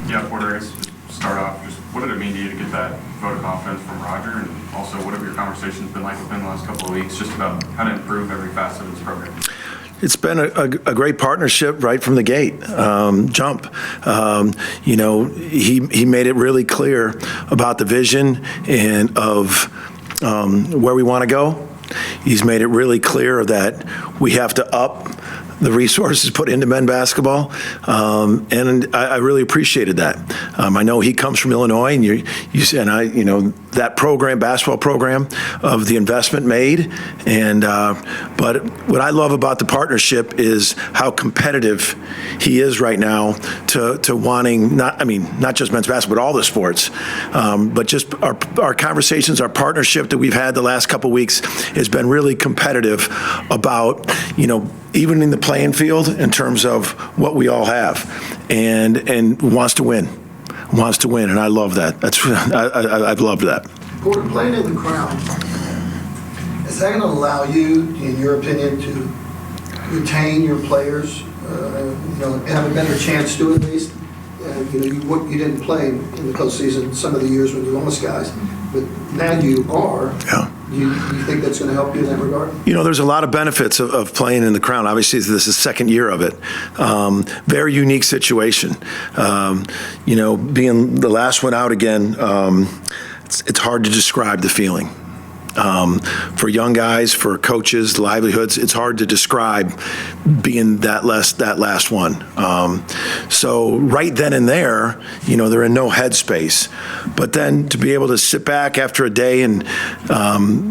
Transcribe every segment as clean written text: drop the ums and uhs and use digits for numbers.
Yeah, Porter, I guess just start off, just what did it mean to you to get that vote of confidence from Roger? And also, what have your conversations been like with him the last couple of weeks, just about how to improve every facet of this program? It's been a great partnership right from the gate, jump. He made it really clear about the vision and of where we want to go. He's made it really clear that we have to up the resources put into men basketball, and I really appreciated that. I know he comes from Illinois, and that program, basketball program, of the investment made, and but what I love about the partnership is how competitive he is right now to wanting not just men's basketball, but all the sports, but just our conversations, our partnership that we've had the last couple weeks has been really competitive about even in the playing field in terms of what we all have, and wants to win, and I love that. I've loved that. Porter, playing in the Crown, is that going to allow you, in your opinion, to retain your players, have a better chance to at least? You didn't play in the postseason some of the years when you lost guys, but now you are. Yeah. Do you think that's going to help you in that regard? There's a lot of benefits of playing in the Crown. Obviously, this is the second year of it. Very unique situation. Being the last one out again, it's hard to describe the feeling. For young guys, for coaches, livelihoods, it's hard to describe being that last one. So right then and there, they're in no headspace. But then to be able to sit back after a day and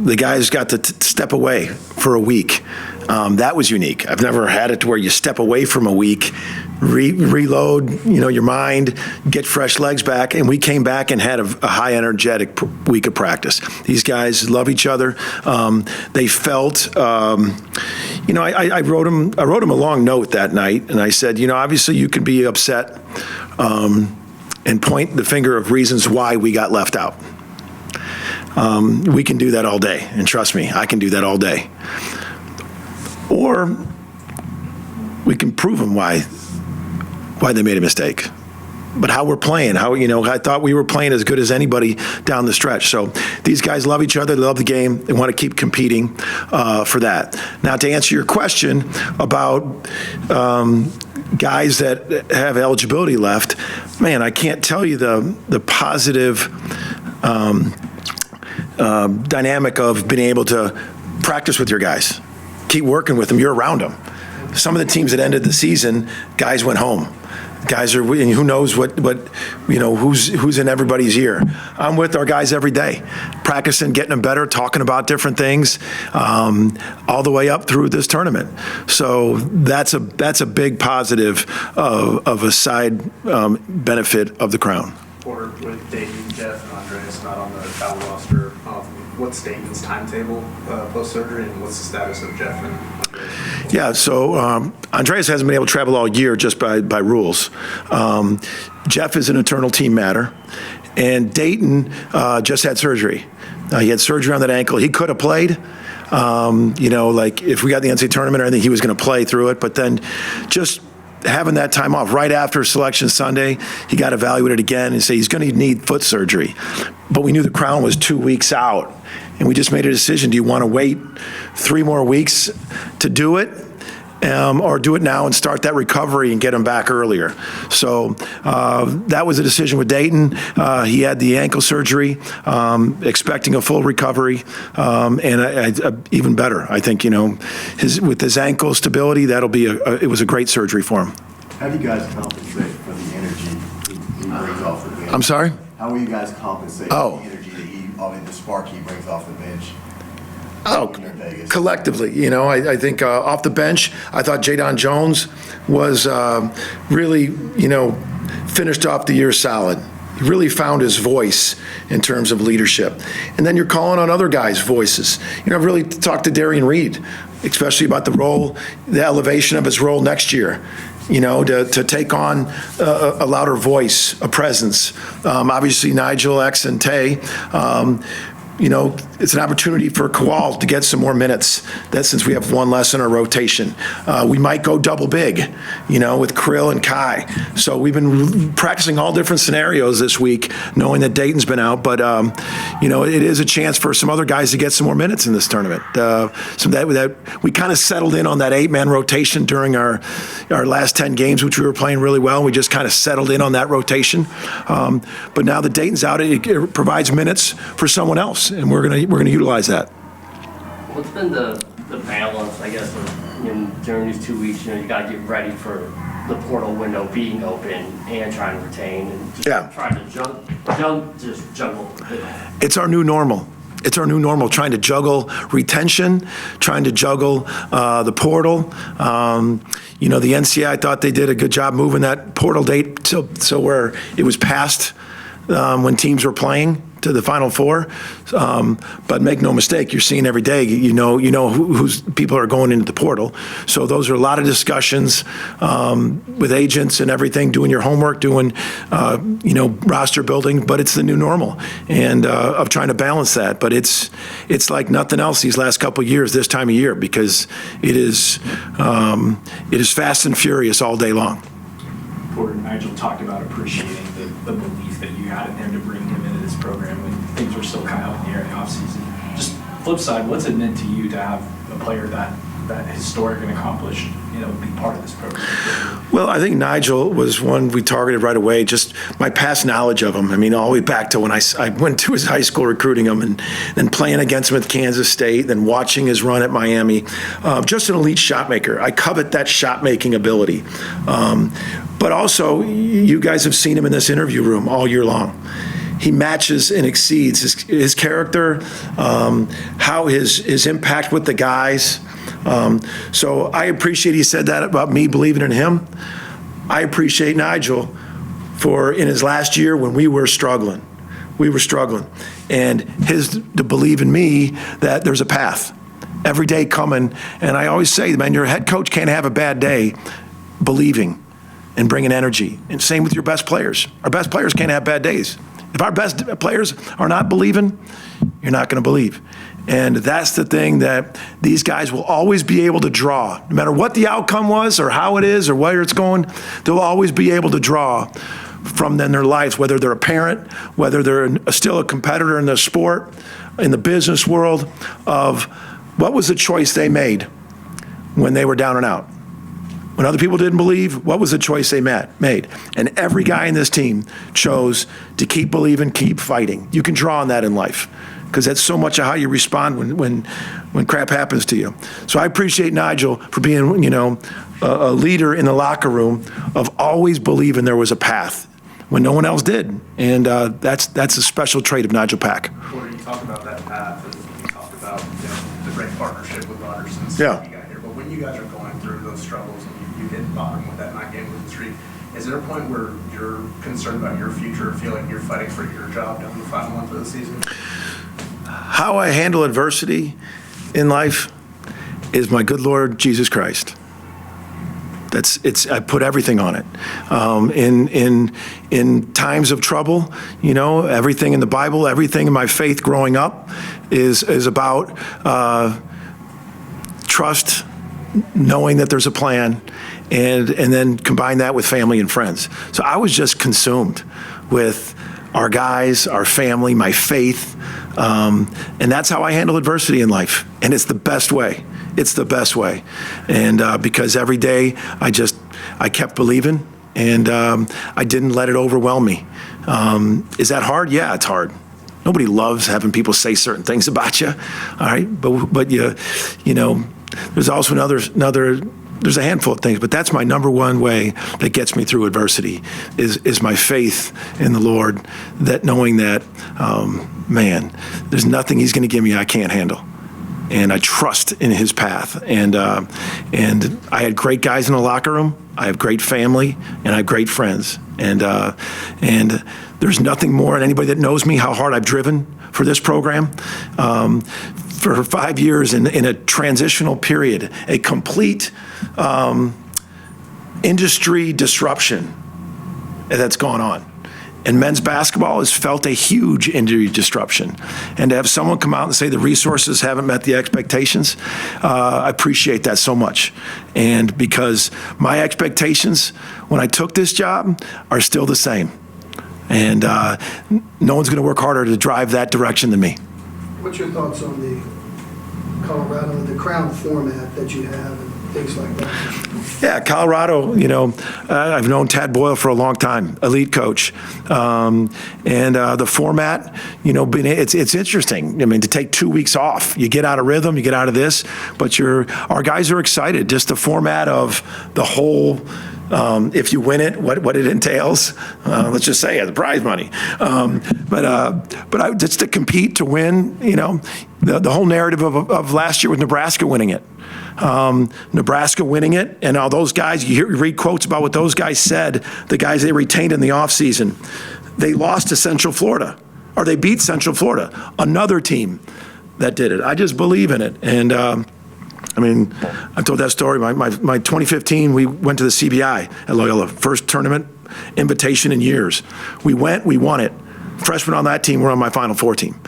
the guys got to step away for a week. That was unique. I've never had it to where you step away from a week, reload, your mind, get fresh legs back, and we came back and had a high energetic week of practice. These guys love each other. They felt, I wrote him a long note that night, and I said, obviously you can be upset and point the finger of reasons why we got left out. We can do that all day, and trust me, I can do that all day. Or we can prove them why they made a mistake. But how we're playing, I thought we were playing as good as anybody down the stretch. So these guys love each other, they love the game, they want to keep competing for that. Now, to answer your question about guys that have eligibility left, man, I can't tell you the positive dynamic of being able to practice with your guys. Keep working with them. You're around them. Some of the teams that ended the season, guys went home. Guys are, and who knows who's in everybody's ear. I'm with our guys every day, practicing, getting them better, talking about different things, all the way up through this tournament. So that's a big positive of a side benefit of the Crown. Porter, with Dayton, Jeff, and Andreas not on the foul roster, what's Dayton's timetable post-surgery, and what's the status of Jeff and Andreas? Yeah, so Andreas hasn't been able to travel all year just by rules. Jeff is an internal team matter, and Dayton just had surgery. He had surgery on that ankle. He could have played. If we got the NCAA tournament or anything, he was going to play through it, but then just having that time off right after Selection Sunday, he got evaluated again and said he's going to need foot surgery. But we knew the Crown was 2 weeks out, and we just made a decision. Do you want to wait 3 more weeks to do it, or do it now and start that recovery and get him back earlier? So that was a decision with Dayton. He had the ankle surgery, expecting a full recovery, and even better. I think, with his ankle stability, it was a great surgery for him. How do you guys compensate for the energy he brings off the bench? I'm sorry? How will you guys compensate for the energy that the spark he brings off the bench? Collectively, I think off the bench, I thought Jadon Jones was really, finished off the year solid. He really found his voice in terms of leadership. And then you're calling on other guys' voices. I've really talked to Darian Reed, especially about the role, the elevation of his role next year. To take on a louder voice, a presence. Obviously, Nijel, X, and Tay. it's an opportunity for Kowal to get some more minutes, that since we have one less in our rotation. We might go double big, with Krill and Kai. So we've been practicing all different scenarios this week, knowing that Dayton's been out. But, it is a chance for some other guys to get some more minutes in this tournament. We kind of settled in on that 8-man rotation during our last 10 games, which we were playing really well. We just kind of settled in on that rotation. But now that Dayton's out, it provides minutes for someone else, and we're gonna utilize that. What's been the balance, I guess, during these 2 weeks? You got to get ready for the portal window being open and trying to retain and just trying to juggle. It's our new normal. It's our new normal, trying to juggle retention, trying to juggle the portal. The NCAA, I thought they did a good job moving that portal date so where it was past when teams were playing to the Final Four. But make no mistake, you're seeing every day, who's people are going into the portal. So those are a lot of discussions with agents and everything, doing your homework, doing, roster building, but it's the new normal and of trying to balance that. But it's like nothing else these last couple of years, this time of year, because it is fast and furious all day long. Porter and Nijel talked about appreciating the belief that you had in him to bring him into this program when things were still kind of up in the air in the offseason. Just flip side, what's it meant to you to have a player that historic and accomplished, be part of this program? Well, I think Nijel was one we targeted right away, just my past knowledge of him. I mean, all the way back to when I went to his high school recruiting him and then playing against him at Kansas State, then watching his run at Miami. Just an elite shot maker. I covet that shot-making ability. But also, you guys have seen him in this interview room all year long. He matches and exceeds his character, how his impact with the guys. So I appreciate he said that about me believing in him. I appreciate Nijel for in his last year when we were struggling. And to believe in me that there's a path every day coming. And I always say, man, your head coach can't have a bad day believing and bringing energy. And same with your best players. Our best players can't have bad days. If our best players are not believing, you're not going to believe. And that's the thing that these guys will always be able to draw. No matter what the outcome was or how it is or where it's going, they'll always be able to draw from then their lives, whether they're a parent, whether they're still a competitor in the sport, in the business world, of what was the choice they made when they were down and out. When other people didn't believe, what was the choice they made? And every guy in this team chose to keep believing, keep fighting. You can draw on that in life because that's so much of how you respond when crap happens to you. So I appreciate Nijel for being, a leader in the locker room of always believing there was a path when no one else did. And that's a special trait of Nijel Pack. Porter, you talk about that path and you talk about the great partnership with Rodgers since Yeah. you got here. But when you guys are going through those struggles and you hit bottom with that 9-game losing streak, is there a point where you're concerned about your future or feel like you're fighting for your job down the final month of the season? How I handle adversity in life is my good Lord Jesus Christ. I put everything on it. In times of trouble, everything in the Bible, everything in my faith growing up is about trust, knowing that there's a plan, and then combine that with family and friends. So I was just consumed with our guys, our family, my faith, and that's how I handle adversity in life. And it's the best way. It's the best way. And because every day I kept believing, and I didn't let it overwhelm me. Is that hard? Yeah, it's hard. Nobody loves having people say certain things about you, all right? But there's also there's a handful of things, but that's my number one way that gets me through adversity is my faith in the Lord, that knowing that, there's nothing he's going to give me I can't handle. And I trust in his path. And I had great guys in the locker room. I have great family, and I have great friends. And there's nothing more, and anybody that knows me, how hard I've driven for this program, for 5 years in a transitional period, a complete industry disruption that's gone on. And men's basketball has felt a huge injury disruption. And to have someone come out and say the resources haven't met the expectations, I appreciate that so much. And because my expectations when I took this job are still the same. And no one's going to work harder to drive that direction than me. What's your thoughts on the Colorado, the crown format that you have and things like that? Yeah, Colorado, I've known Tad Boyle for a long time, elite coach. And the format, it's interesting. I mean, to take 2 weeks off, you get out of rhythm, you get out of this, but our guys are excited. Just the format of the whole, if you win it, what it entails. Let's just say the prize money. But just to compete, to win, the whole narrative of last year with Nebraska winning it. Nebraska winning it, and all those guys, you read quotes about what those guys said, the guys they retained in the offseason. They lost to Central Florida, or they beat Central Florida, another team that did it. I just believe in it. And I told that story. My 2015, we went to the CBI at Loyola, first tournament invitation in years. We went, we won it. Freshmen on that team were on my Final Four team.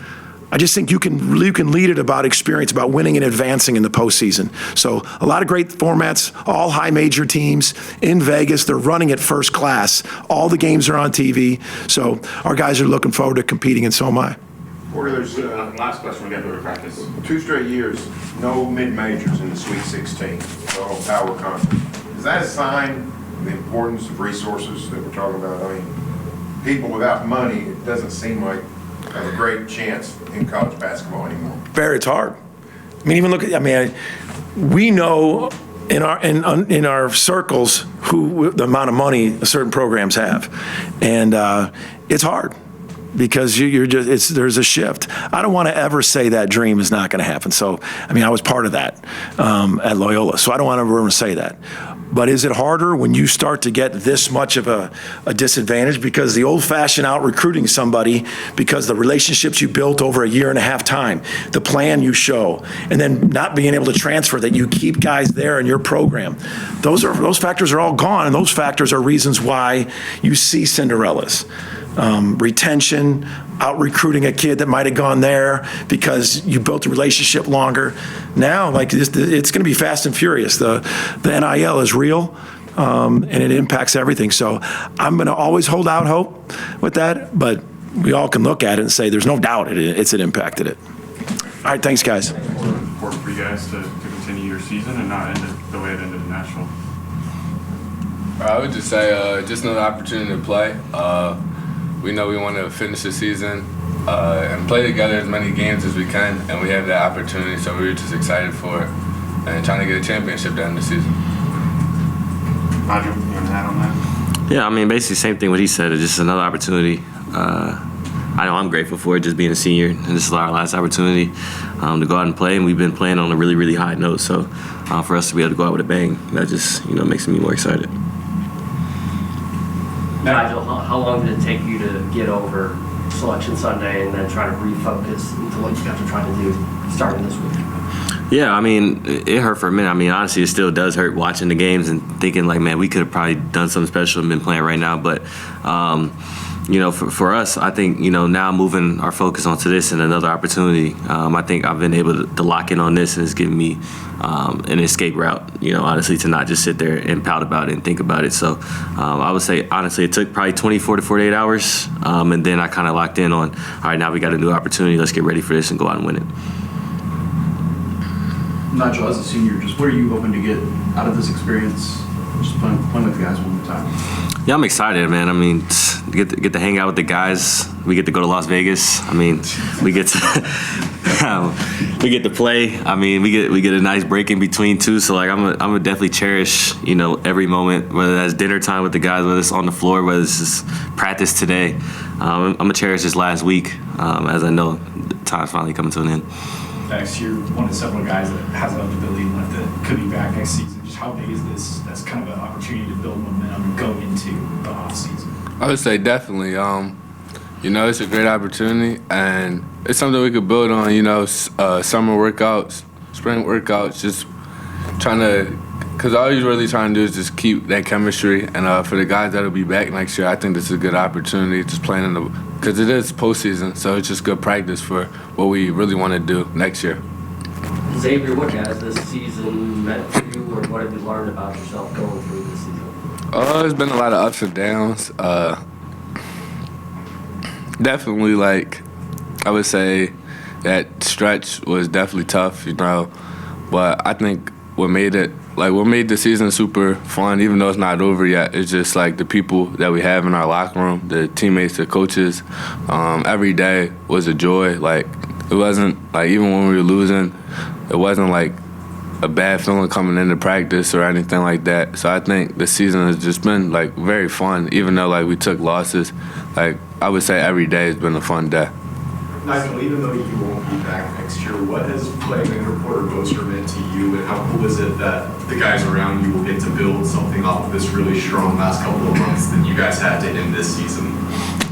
I just think you can lead it about experience, about winning and advancing in the postseason. So a lot of great formats, all high major teams in Vegas. They're running it first class. All the games are on TV. So our guys are looking forward to competing, and so am I. Porter, there's last question we got to go to practice. 2 straight years, no mid-majors in the Sweet 16, the whole power conference. Is that a sign of the importance of resources that we're talking about? I mean, people without money, it doesn't seem like have a great chance in college basketball anymore. Barry, it's hard. I mean, even look at, we know in our circles the amount of money certain programs have. And it's hard. Because there's a shift. I don't want to ever say that dream is not going to happen. So, I was part of that at Loyola. So I don't want to ever say that. But is it harder when you start to get this much of a disadvantage? Because the old-fashioned out recruiting somebody, because the relationships you built over a year and a half time, the plan you show, and then not being able to transfer, that you keep guys there in your program. Those factors are all gone, and those factors are reasons why you see Cinderellas. Retention, out recruiting a kid that might have gone there because you built a relationship longer. Now, it's going to be fast and furious. The NIL is real, and it impacts everything. So I'm going to always hold out hope with that, but we all can look at it and say there's no doubt it impacted it. All right, thanks, guys. Important for you guys to continue your season and not end it the way it ended in Nashville. I would just say just another opportunity to play. We know we want to finish the season and play together as many games as we can, and we have that opportunity, so we're just excited for it and trying to get a championship down the season. Nijel, you want to add on that? Yeah, basically same thing what he said. It's just another opportunity. I know I'm grateful for it, just being a senior, and this is our last opportunity to go out and play, and we've been playing on a really, really high note, so for us to be able to go out with a bang, that just makes me more excited. Nijel, how long did it take you to get over Selection Sunday and then try to refocus into what you got to try to do starting this week? Yeah, it hurt for a minute. Honestly, it still does hurt watching the games and thinking man, we could have probably done something special and been playing right now. But, for us, I think, now moving our focus onto this and another opportunity, I think I've been able to lock in on this, and it's given me an escape route, honestly, to not just sit there and pout about it and think about it. So I would say, honestly, it took probably 24 to 48 hours, and then I kind of locked in on, all right, now we got a new opportunity. Let's get ready for this and go out and win it. Nijel, as a senior, just what are you hoping to get out of this experience? Just playing with the guys one more time. Yeah, I'm excited, man. Get to hang out with the guys. We get to go to Las Vegas. We get to we get to play. We get a nice break in between too. So I'm gonna definitely cherish every moment, whether that's dinner time with the guys, whether it's on the floor, whether it's just practice today. I'm gonna cherish this last week, as I know the time's finally coming to an end. Next year, one of several guys that has eligibility left that could be back next season. Just how big is this? That's kind of an opportunity to build momentum and go into the off season. I would say definitely. It's a great opportunity, and it's something we could build on. Summer workouts, spring workouts, just trying to because all he's really trying to do is just keep that chemistry. And for the guys that'll be back next year, I think this is a good opportunity, just playing in the, because it is postseason, so it's just good practice for what we really want to do next year. Xavier, what has this season meant for you, or what have you learned about yourself going through this season? There's been a lot of ups and downs. Definitely, like, I would say that stretch was definitely tough, you know, but I think what made the season super fun, even though it's not over yet, it's just like the people that we have in our locker room, the teammates, the coaches. Every day was a joy. Like, it wasn't like, even when we were losing, it wasn't like a bad feeling coming into practice or anything like that. So I think the season has just been like very fun, even though like we took losses. Like, I would say every day has been a fun day. Nigel, even though you won't be back next year, what has playing under Porter Moser meant to you, and how cool is it that the guys around you will get to build something off of this really strong last couple of months that you guys had to end this season?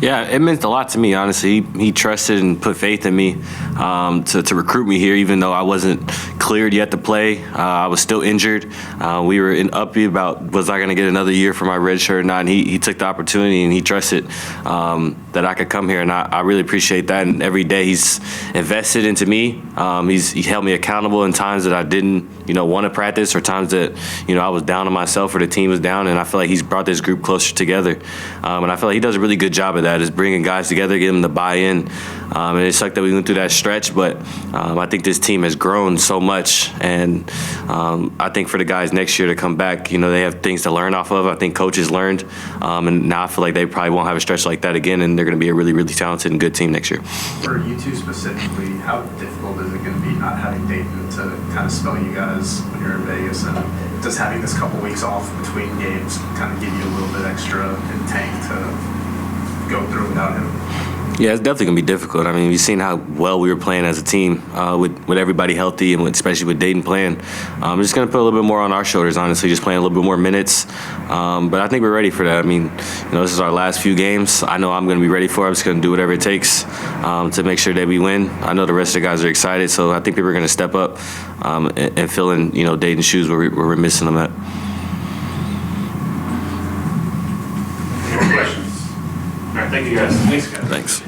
Yeah, it meant a lot to me, honestly. He trusted and put faith in me to recruit me here, even though I wasn't cleared yet to play. I was still injured. We were in uppy about, was I going to get another year for my red shirt or not, and he took the opportunity and he trusted that I could come here, and I really appreciate that. And every day he's invested into me. He held me accountable in times that I didn't, want to practice, or times that, I was down on myself or the team was down, and I feel like he's brought this group closer together. And I feel like he does a really good job of that, is bringing guys together, getting them to buy in. And it sucked that we went through that stretch, but I think this team has grown so much, and I think for the guys next year to come back, they have things to learn off of. I think coaches learned, and now I feel like they probably won't have a stretch like that again, and they're going to be a really, really talented and good team next year. For you two specifically, how difficult is it going to be not having Dayton to kind of spell you guys when you're in Vegas, and just having this couple weeks off between games kind of give you a little bit extra in tank to go through without him? Yeah, it's definitely going to be difficult. I mean, we've seen how well we were playing as a team with everybody healthy, and especially with Dayton playing. We're just going to put a little bit more on our shoulders, honestly, just playing a little bit more minutes. But I think we're ready for that. I mean, this is our last few games. I know I'm going to be ready for it. I'm just going to do whatever it takes to make sure that we win. I know the rest of the guys are excited, so I think people are going to step up and fill in, Dayton's shoes where we're missing them at. Any more questions? All right, thank you guys. Thanks, guys. Thanks.